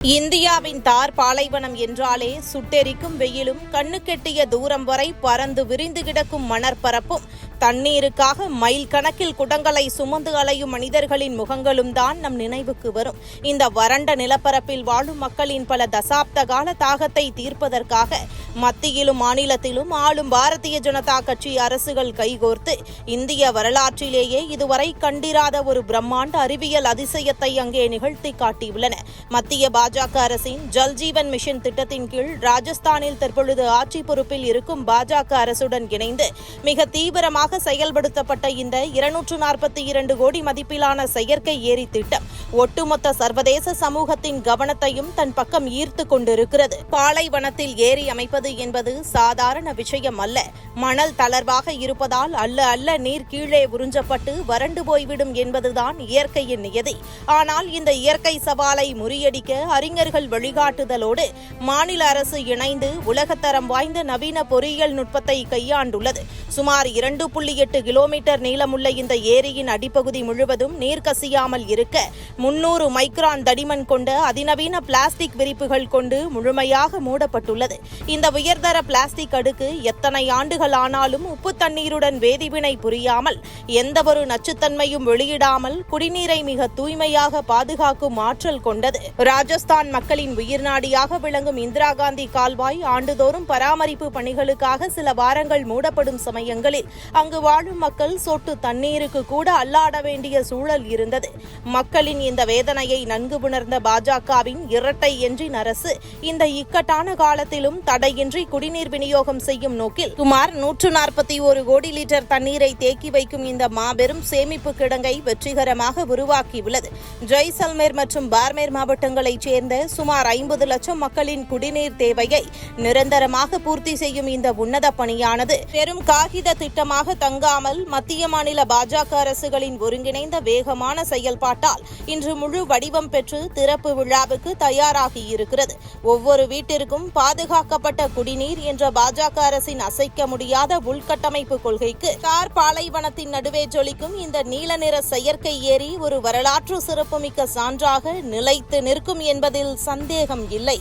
இந்தியாவின் தார் பாலைவனம் என்றாலே சுட்டெரிக்கும் வெயிலும் கண்ணுக்கெட்டிய தூரம் வரை பறந்து விரிந்து கிடக்கும் மணற்பரப்பும் தண்ணீருக்காக மைல் கணக்கில் குடங்களை சுமந்து அலையும் மனிதர்களின் முகங்களும் தான் நம் நினைவுக்கு வரும். இந்த வறண்ட நிலப்பரப்பில் வாழும் மக்களின் பல தசாப்த கால தாகத்தை தீர்ப்பதற்காக மத்தியிலும் மாநிலத்திலும் ஆளும் பாரதிய ஜனதா கட்சி அரசுகள் கைகோர்த்து இந்திய வரலாற்றிலேயே இதுவரை கண்டிராத ஒரு பிரம்மாண்ட அறிவியல் அதிசயத்தை அங்கே நிகழ்த்தி காட்டியுள்ளன. மத்திய பாஜக அரசின் ஜல்ஜீவன் மிஷன் திட்டத்தின் கீழ் ராஜஸ்தானில் தற்பொழுது ஆட்சி பொறுப்பில் இருக்கும் பாஜக அரசுடன் இணைந்து மிக தீவிரமாக செயல்படுத்தப்பட்ட இந்த 242 கோடி மதிப்பிலான செயற்கை ஏரி திட்டம் ஒட்டுமொத்த சர்வதேச சமூகத்தின் கவனத்தையும் தன் பக்கம் ஈர்த்து கொண்டிருக்கிறது. பாலைவனத்தில் ஏரி அமைப்பது என்பது சாதாரண விஷயம் அல்ல. மணல் தளர்வாக இருப்பதால் அல்ல நீர் கீழே உறிஞ்சப்பட்டு வறண்டு போய்விடும் என்பதுதான் இயற்கையின் நியதி. ஆனால் இந்த இயற்கை சவாலை முறியடிக்க அறிஞர்கள் வழிகாட்டுதலோடு மாநில அரசு இணைந்து உலகத்தரம் வாய்ந்த நவீன பொறியியல் நுட்பத்தை கையாண்டுள்ளது. சுமார் 2.8 கிலோமீட்டர் நீளமுள்ள இந்த ஏரியின் அடிப்பகுதி முழுவதும் நீர் கசியாமல் இருக்க 300 மைக்ரான் தடிமன் கொண்ட அதிநவீன பிளாஸ்டிக் விரிப்புகள் கொண்டு முழுமையாக மூடப்பட்டுள்ளது. இந்த உயர்தர பிளாஸ்டிக் அடுக்கு எத்தனை ஆண்டுகள் ஆனாலும் உப்பு தண்ணீருடன் வேதிவினை புரியாமல் எந்தவொரு நச்சுத்தன்மையும் வெளியிடாமல் குடிநீரை மிக தூய்மையாக பாதுகாக்கும் ஆற்றல் கொண்டது. ராஜஸ்தான் மக்களின் உயிர்நாடியாக விளங்கும் இந்திரா காந்தி கால்வாய் ஆண்டுதோறும் பராமரிப்பு பணிகளுக்காக சில வாரங்கள் மூடப்படும் சமயங்களில் அங்கு வாழும் மக்கள் சொட்டு தண்ணீருக்கு கூட அல்லாட வேண்டிய சூழல் இருந்தது. மக்களின் இந்த வேதனையை நன்கு உணர்ந்த பாஜகவின் இரட்டை என்ஜின் அரசு இந்த இக்கட்டான காலத்திலும் தடையின்றி குடிநீர் விநியோகம் செய்யும் நோக்கில் சுமார் 141 கோடி லிட்டர் தண்ணீரை தேக்கி வைக்கும் இந்த மாபெரும் சேமிப்பு கிடங்கை வெற்றிகரமாக உருவாக்கியுள்ளது. ஜெய்சல்மேர் மற்றும் பார்மேர் மாவட்டங்களைச் சேர்ந்த சுமார் 50 லட்சம் மக்களின் குடிநீர் தேவையை நிரந்தரமாக பூர்த்தி செய்யும் இந்த உன்னத பணியானது பெரும் காகித திட்டமாக தங்காமல் மத்திய மாநில பாஜக அரசுகளின் ஒருங்கிணைந்த வேகமான செயல்பாட்டால் இன்று முழு வடிவம் பெற்று திறப்பு விழாவுக்கு தயாராகியிருக்கிறது. ஒவ்வொரு வீட்டிற்கும் பாதுகாக்கப்பட்ட குடிநீர் என்ற பாஜக அரசின் அசைக்க முடியாத உள்கட்டமைப்பு கொள்கைக்கு தார் பாலைவனத்தின் நடுவே ஜொலிக்கும் இந்த நீல நிற செயற்கை ஏரி ஒரு வரலாற்று சிறப்புமிக்க சான்றாக நிலைத்து நிற்கும் என்பதில் சந்தேகம் இல்லை.